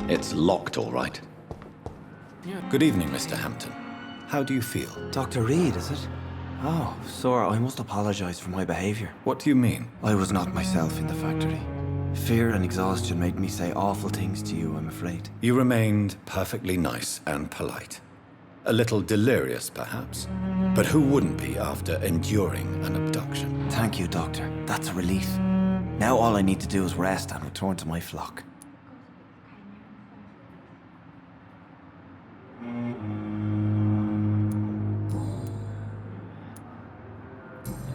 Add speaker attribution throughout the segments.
Speaker 1: It's locked, all right. Good evening, Mr. Hampton. How do you feel?
Speaker 2: Dr. Reed, is it? Oh, sir, I must apologize for my behavior.
Speaker 1: What do you mean?
Speaker 2: I was not myself in the factory. Fear and exhaustion made me say awful things to you, I'm afraid.
Speaker 1: You remained perfectly nice and polite. A little delirious, perhaps. But who wouldn't be after enduring an abduction?
Speaker 2: Thank you, Doctor. That's a relief. Now all I need to do is rest and return to my flock.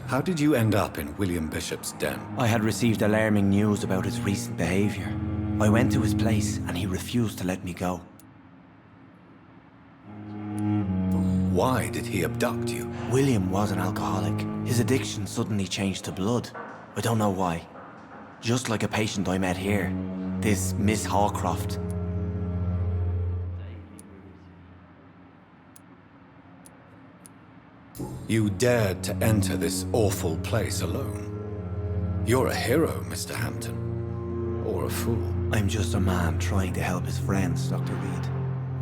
Speaker 1: How did you end up in William Bishop's den?
Speaker 2: I had received alarming news about his recent behavior. I went to his place and he refused to let me go.
Speaker 1: Why did he abduct you?
Speaker 2: William was an alcoholic. His addiction suddenly changed to blood. I don't know why. Just like a patient I met here, this Miss Hawcroft.
Speaker 1: You dared to enter this awful place alone. You're a hero, Mr. Hampton. Or a fool.
Speaker 2: I'm just a man trying to help his friends, Dr. Reed.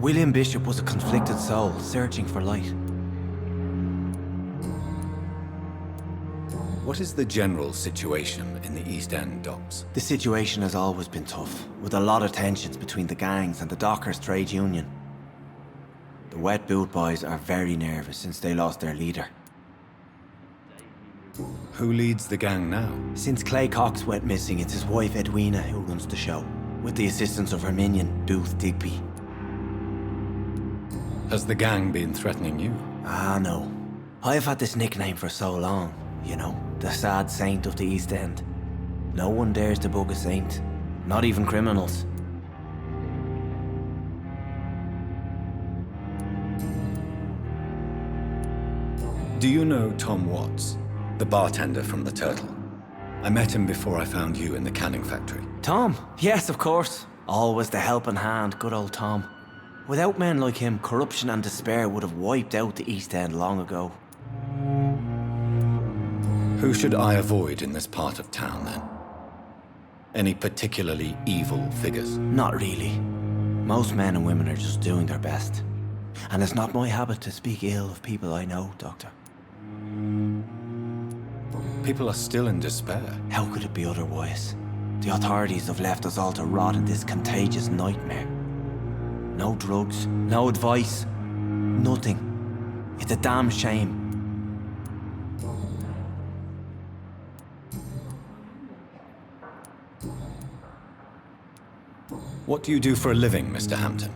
Speaker 2: William Bishop was a conflicted soul, searching for light.
Speaker 1: What is the general situation in the East End docks?
Speaker 2: The situation has always been tough, with a lot of tensions between the gangs and the dockers' trade union. The Wet Boot Boys are very nervous since they lost their leader.
Speaker 1: Who leads the gang now?
Speaker 2: Since Clay Cox went missing, it's his wife Edwina who runs the show, with the assistance of her minion, Booth Digby.
Speaker 1: Has the gang been threatening you?
Speaker 2: Ah, no. I've had this nickname for so long, you know, the sad saint of the East End. No one dares to bug a saint, not even criminals.
Speaker 1: Do you know Tom Watts, the bartender from the Turtle? I met him before I found you in the canning factory.
Speaker 2: Tom? Yes, of course. Always the helping hand, good old Tom. Without men like him, corruption and despair would have wiped out the East End long ago.
Speaker 1: Who should I avoid in this part of town, then? Any particularly evil figures?
Speaker 2: Not really. Most men and women are just doing their best. And it's not my habit to speak ill of people I know, Doctor.
Speaker 1: People are still in despair.
Speaker 2: How could it be otherwise? The authorities have left us all to rot in this contagious nightmare. No drugs, no advice, nothing. It's a damn shame.
Speaker 1: What do you do for a living, Mr. Hampton?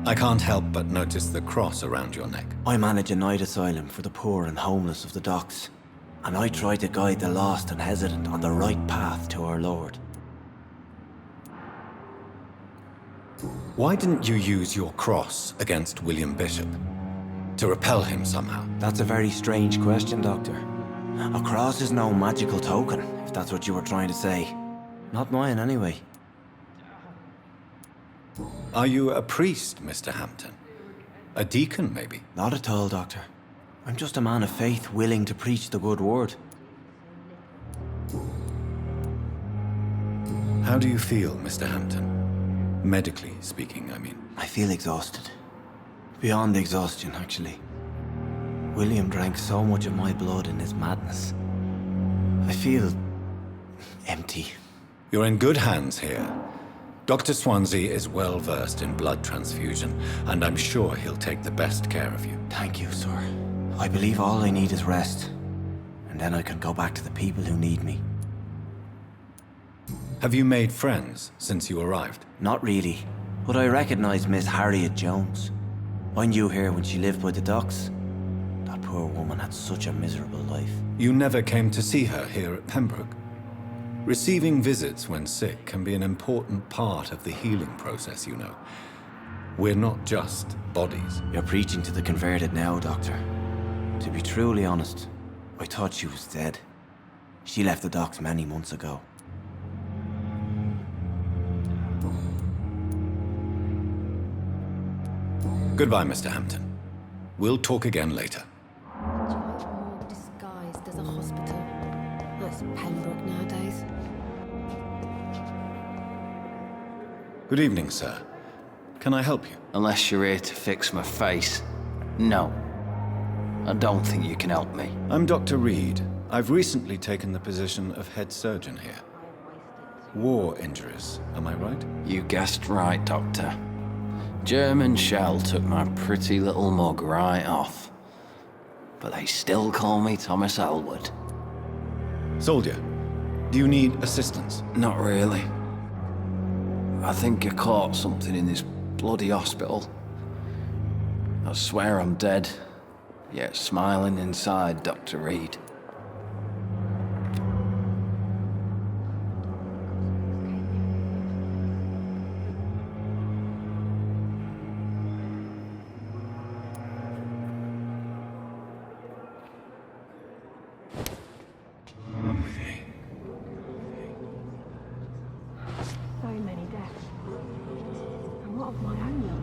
Speaker 1: I can't help but notice the cross around your neck.
Speaker 2: I manage a night asylum for the poor and homeless of the docks. And I try to guide the lost and hesitant on the right path to our Lord.
Speaker 1: Why didn't you use your cross against William Bishop? To repel him somehow?
Speaker 2: That's a very strange question, Doctor. A cross is no magical token, if that's what you were trying to say. Not mine, anyway.
Speaker 1: Are you a priest, Mr. Hampton? A deacon, maybe?
Speaker 2: Not at all, Doctor. I'm just a man of faith willing to preach the good word.
Speaker 1: How do you feel, Mr. Hampton? Medically speaking, I mean.
Speaker 2: I feel exhausted. Beyond exhaustion, actually. William drank so much of my blood in his madness. I feel empty.
Speaker 1: You're in good hands here. Dr. Swansea is well versed in blood transfusion, and I'm sure he'll take the best care of you.
Speaker 2: Thank you, sir. I believe all I need is rest, and then I can go back to the people who need me.
Speaker 1: Have you made friends since you arrived?
Speaker 2: Not really, but I recognize Miss Harriet Jones. I knew her when she lived by the docks. That poor woman had such a miserable life.
Speaker 1: You never came to see her here at Pembroke? Receiving visits when sick can be an important part of the healing process, you know. We're not just bodies.
Speaker 2: You're preaching to the converted now, Doctor. To be truly honest, I thought she was dead. She left the docks many months ago.
Speaker 1: Goodbye, Mr. Hampton. We'll talk again later.
Speaker 3: Giant morgue disguised as a hospital. That's Pembroke nowadays.
Speaker 1: Good evening, sir. Can I help you?
Speaker 4: Unless you're here to fix my face. No. I don't think you can help me.
Speaker 1: I'm Dr. Reed. I've recently taken the position of head surgeon here. War injuries, am I right?
Speaker 4: You guessed right, Doctor. German shell took my pretty little mug right off. But they still call me Thomas Elwood.
Speaker 1: Soldier, do you need assistance?
Speaker 4: Not really. I think I caught something in this bloody hospital. I swear I'm dead, yet smiling inside, Dr. Reed.
Speaker 5: So many deaths. And what of my own life?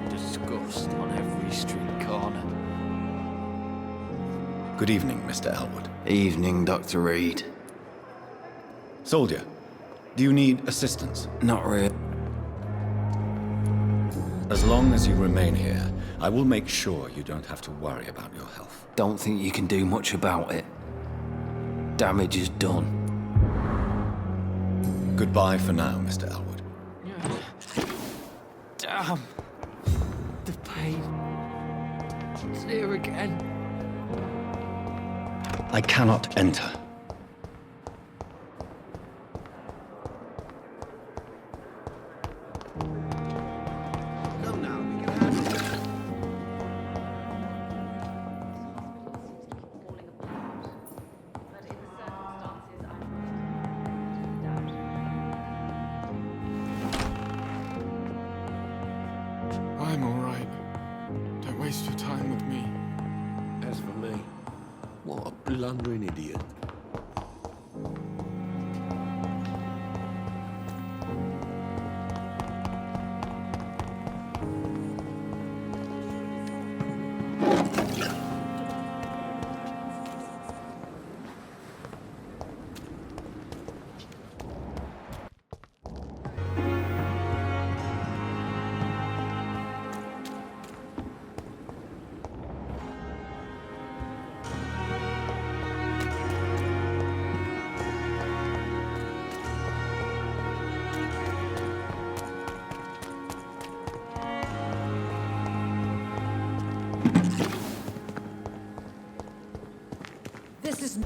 Speaker 4: Disgust on every street corner.
Speaker 1: Good evening, Mr. Elwood.
Speaker 4: Evening, Dr. Reed.
Speaker 1: Soldier, do you need assistance?
Speaker 4: Not really.
Speaker 1: As long as you remain here, I will make sure you don't have to worry about your health.
Speaker 4: Don't think you can do much about it. Damage is done.
Speaker 1: Goodbye for now, Mr. Elwood.
Speaker 4: Damn. The pain. It's here again.
Speaker 1: I cannot enter.
Speaker 2: Come now, we can handle it.
Speaker 3: Falling apart. But in the circumstances, I doubt.
Speaker 6: I'm all right. Don't waste your time with me.
Speaker 7: As for me, what a blundering idiot.
Speaker 3: This is...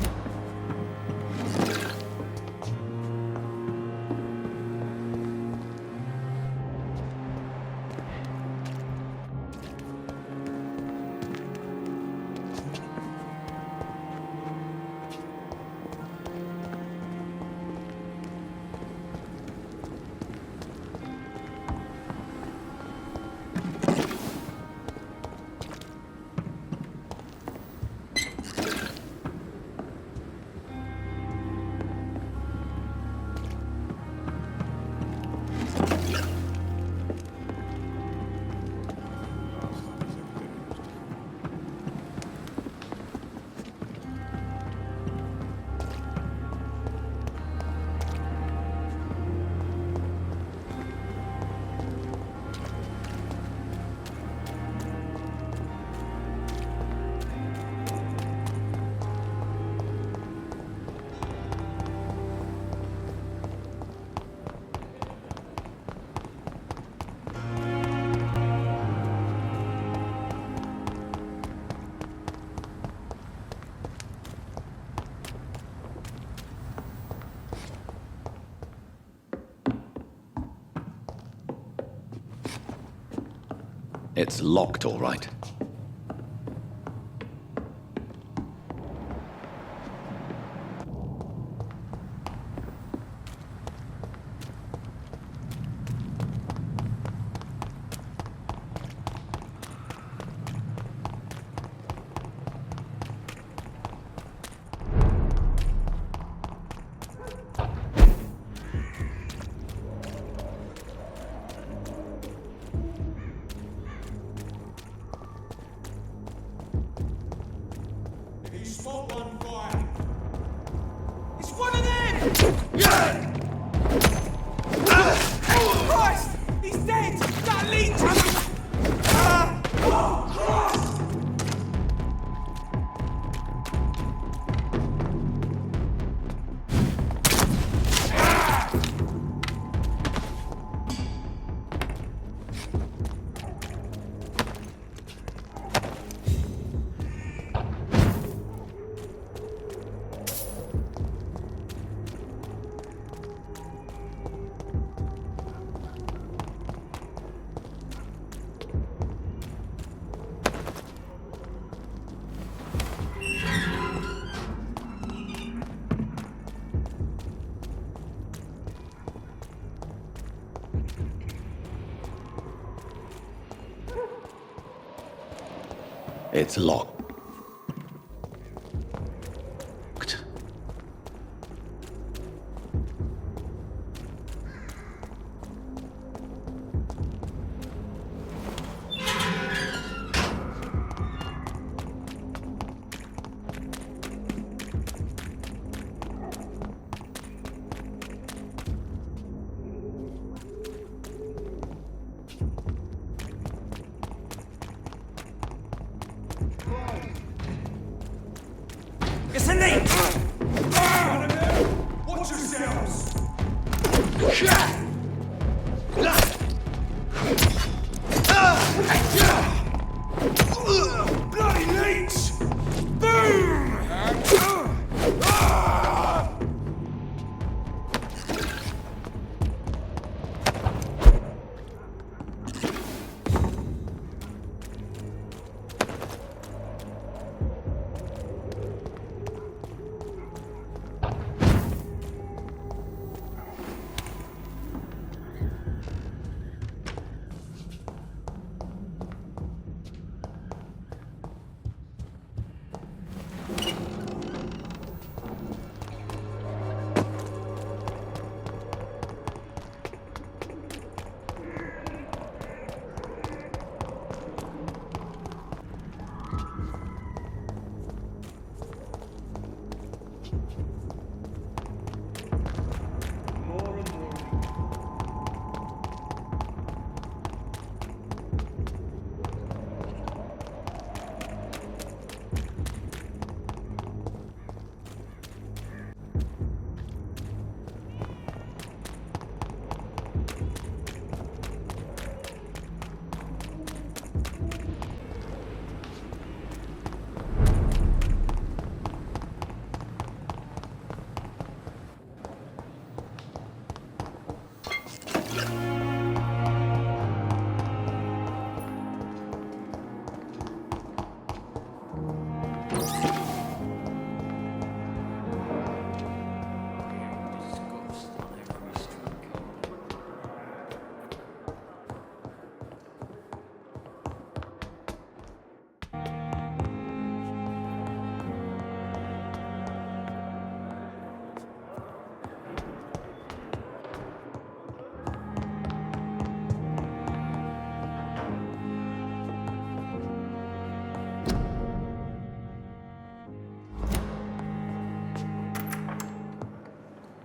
Speaker 8: It's locked, all right. It's locked.
Speaker 9: Watch yourselves! Bloody leech! Boom!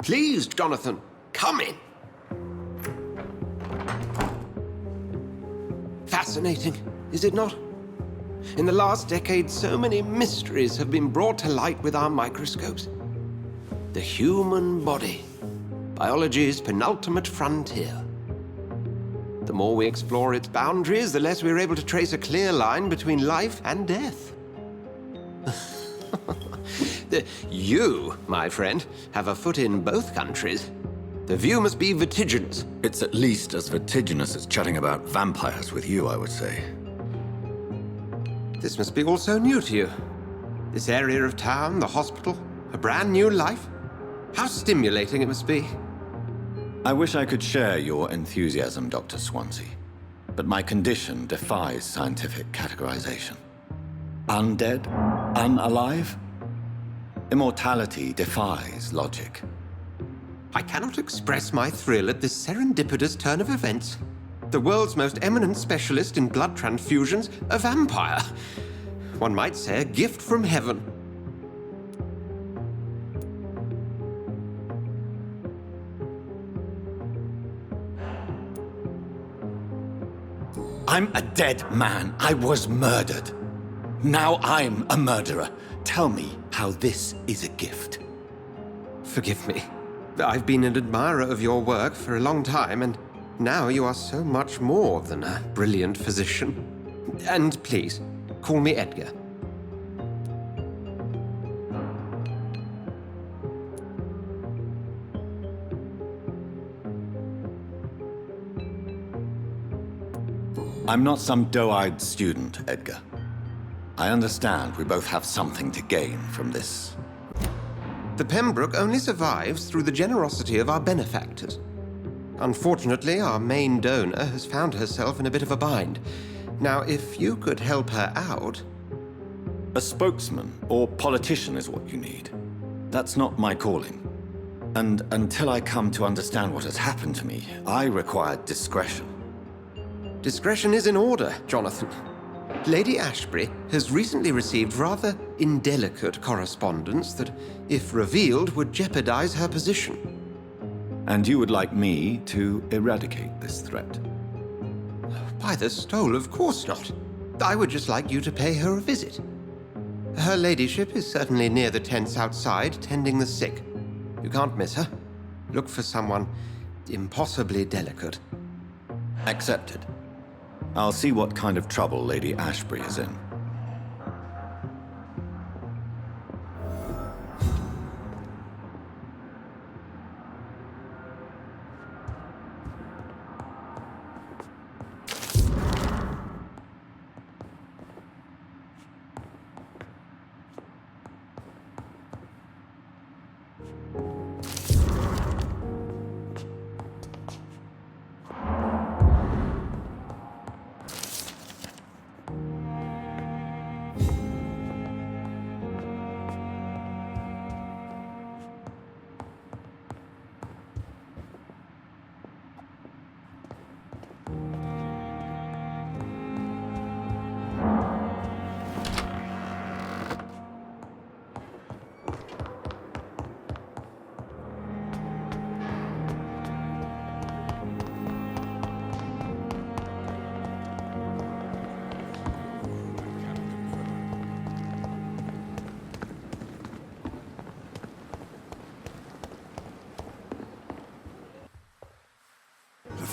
Speaker 7: Please, Jonathan, come in. Fascinating, is it not? In the last decade, so many mysteries have been brought to light with our microscopes. The human body, biology's penultimate frontier. The more we explore its boundaries, the less we're able to trace a clear line between life and death. You, my friend, have a foot in both countries. The view must be vertiginous.
Speaker 1: It's at least as vertiginous as chatting about vampires with you, I would say.
Speaker 7: This must be all so new to you. This area of town, the hospital, a brand new life. How stimulating it must be.
Speaker 1: I wish I could share your enthusiasm, Dr. Swansea, but my condition defies scientific categorization. Undead? Unalive? Immortality defies logic.
Speaker 7: I cannot express my thrill at this serendipitous turn of events. The world's most eminent specialist in blood transfusions, a vampire. One might say a gift from heaven.
Speaker 1: I'm a dead man. I was murdered. Now I'm a murderer. Tell me how this is a gift.
Speaker 7: Forgive me. I've been an admirer of your work for a long time, and now you are so much more than a brilliant physician. And please, call me Edgar.
Speaker 1: I'm not some doe-eyed student, Edgar. I understand we both have something to gain from this.
Speaker 7: The Pembroke only survives through the generosity of our benefactors. Unfortunately, our main donor has found herself in a bit of a bind. Now, if you could help her out...
Speaker 1: A spokesman or politician is what you need. That's not my calling. And until I come to understand what has happened to me, I require discretion.
Speaker 7: Discretion is in order, Jonathan. Lady Ashbury has recently received rather indelicate correspondence that, if revealed, would jeopardize her position.
Speaker 1: And you would like me to eradicate this threat?
Speaker 7: By the stole, of course not. I would just like you to pay her a visit. Her ladyship is certainly near the tents outside, tending the sick. You can't miss her. Look for someone impossibly delicate.
Speaker 1: Accepted. I'll see what kind of trouble Lady Ashbury is in.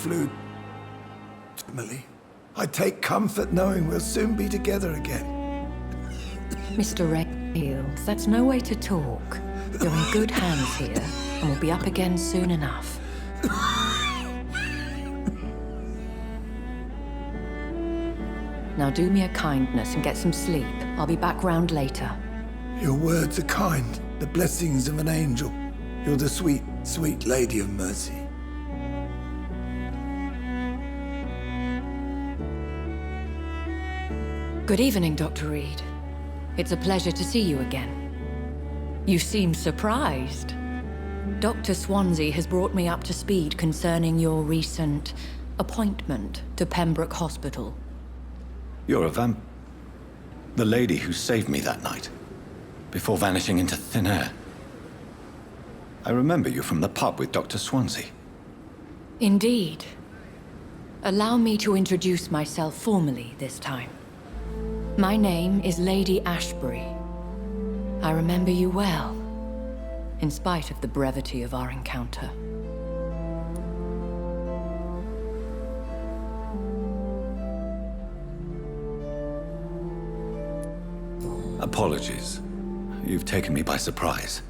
Speaker 9: Flute. Emily, I take comfort knowing we'll soon be together again.
Speaker 10: Mr. Rales, that's no way to talk. You're in good hands here, and we'll be up again soon enough. Now do me a kindness and get some sleep. I'll be back round later.
Speaker 9: Your words are kind, the blessings of an angel. You're the sweet, sweet Lady of Mercy.
Speaker 10: Good evening, Dr. Reed. It's a pleasure to see you again. You seem surprised. Dr. Swansea has brought me up to speed concerning your recent appointment to Pembroke Hospital.
Speaker 1: You're a the lady who saved me that night, before vanishing into thin air. I remember you from the pub with Dr. Swansea.
Speaker 10: Indeed. Allow me to introduce myself formally this time. My name is Lady Ashbury. I remember you well, in spite of the brevity of our encounter.
Speaker 1: Apologies. You've taken me by surprise.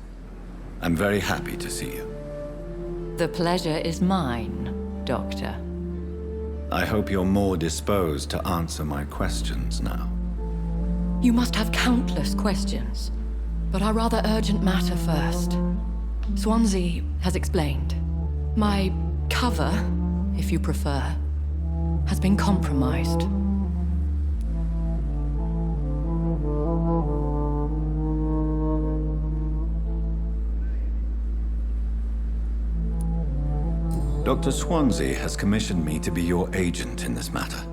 Speaker 1: I'm very happy to see you.
Speaker 10: The pleasure is mine, Doctor.
Speaker 1: I hope you're more disposed to answer my questions now.
Speaker 10: You must have countless questions, but our rather urgent matter first. Swansea has explained. My cover, if you prefer, has been compromised.
Speaker 1: Dr. Swansea has commissioned me to be your agent in this matter.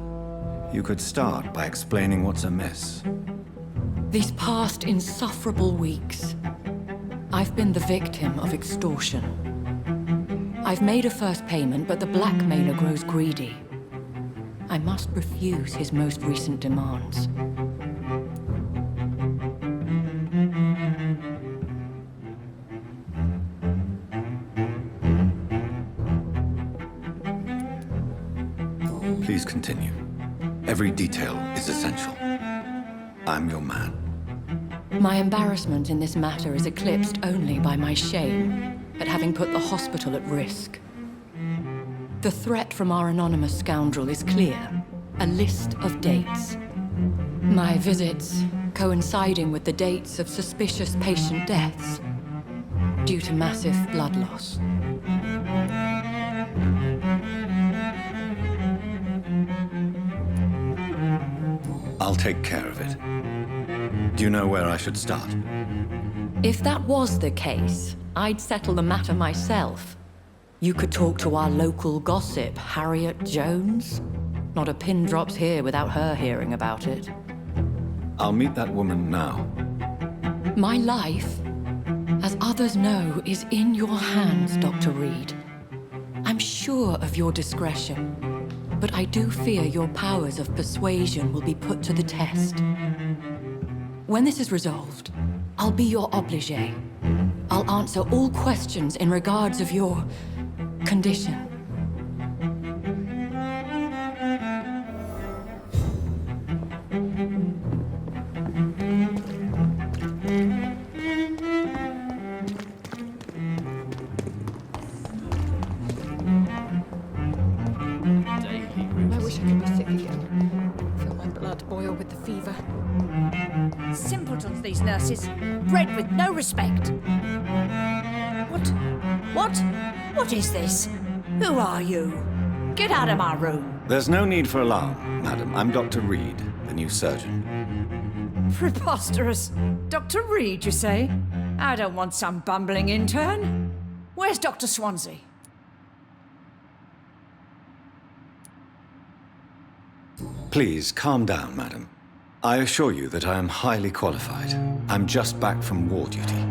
Speaker 1: You could start by explaining what's amiss.
Speaker 10: These past insufferable weeks, I've been the victim of extortion. I've made a first payment, but the blackmailer grows greedy. I must refuse his most recent demands.
Speaker 1: Please continue. Every detail is essential. I'm your man.
Speaker 10: My embarrassment in this matter is eclipsed only by my shame at having put the hospital at risk. The threat from our anonymous scoundrel is clear. A list of dates. My visits coinciding with the dates of suspicious patient deaths due to massive blood loss.
Speaker 1: I'll take care of it. Do you know where I should start?
Speaker 10: If that was the case, I'd settle the matter myself. You could talk to our local gossip, Harriet Jones. Not a pin drops here without her hearing about it.
Speaker 1: I'll meet that woman now.
Speaker 10: My life, as others know, is in your hands, Dr. Reed. I'm sure of your discretion, but I do fear your powers of persuasion will be put to the test. When this is resolved, I'll be your obligé. I'll answer all questions in regards of your condition.
Speaker 5: I wish I could be sick again. Feel my blood boil with the fever.
Speaker 11: Simpletons, these nurses. Bred with no respect. What is this? Who are you? Get out of my room.
Speaker 1: There's no need for alarm, madam. I'm Dr. Reed, the new surgeon.
Speaker 11: Preposterous. Dr. Reed, you say? I don't want some bumbling intern. Where's Dr. Swansea?
Speaker 1: Please, calm down, madam. I assure you that I am highly qualified. I'm just back from war duty.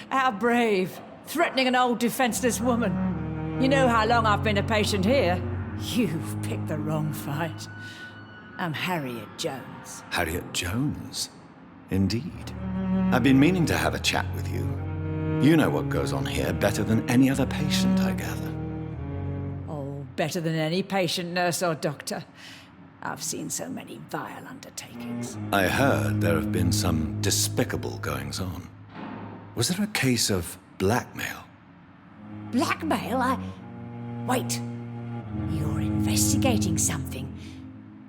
Speaker 11: How brave. Threatening an old defenseless woman. You know how long I've been a patient here? You've picked the wrong fight. I'm Harriet Jones.
Speaker 1: Harriet Jones? Indeed. I've been meaning to have a chat with you. You know what goes on here better than any other patient, I gather.
Speaker 11: Oh, better than any patient, nurse or doctor. I've seen so many vile undertakings.
Speaker 1: I heard there have been some despicable goings-on. Was there a case of blackmail?
Speaker 11: Blackmail? Wait. You're investigating something.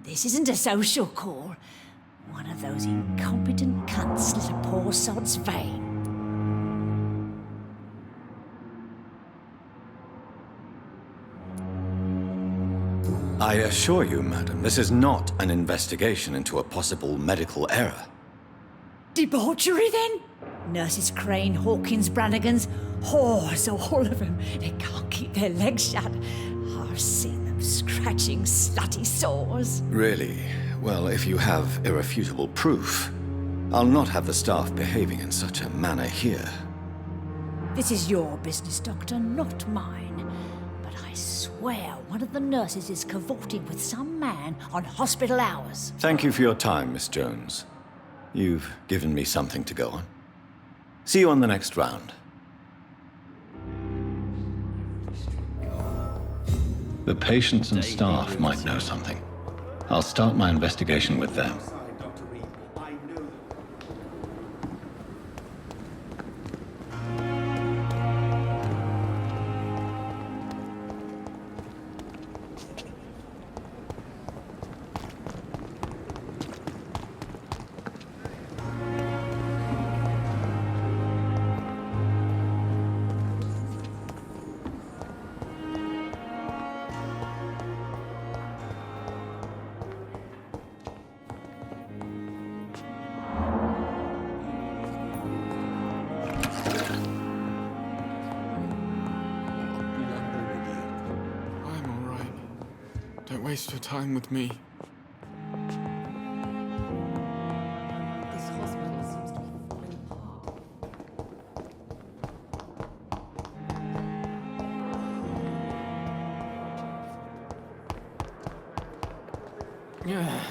Speaker 11: This isn't a social call. One of those incompetent cunts slit a poor sod's vein.
Speaker 1: I assure you, madam, this is not an investigation into a possible medical error.
Speaker 11: Debauchery, then? Nurses Crane, Hawkins, Brannigans, whores, all of them. They can't keep their legs shut. I've seen them scratching slutty sores.
Speaker 1: Really? Well, if you have irrefutable proof, I'll not have the staff behaving in such a manner here.
Speaker 11: This is your business, Doctor, not mine. But I swear one of the nurses is cavorting with some man on hospital hours.
Speaker 1: Thank you for your time, Miss Jones. You've given me something to go on. See you on the next round. The patients and staff might know something. I'll start my investigation with them.
Speaker 6: Don't waste your time with me.
Speaker 3: This hospital seems to be falling apart.
Speaker 2: Yeah.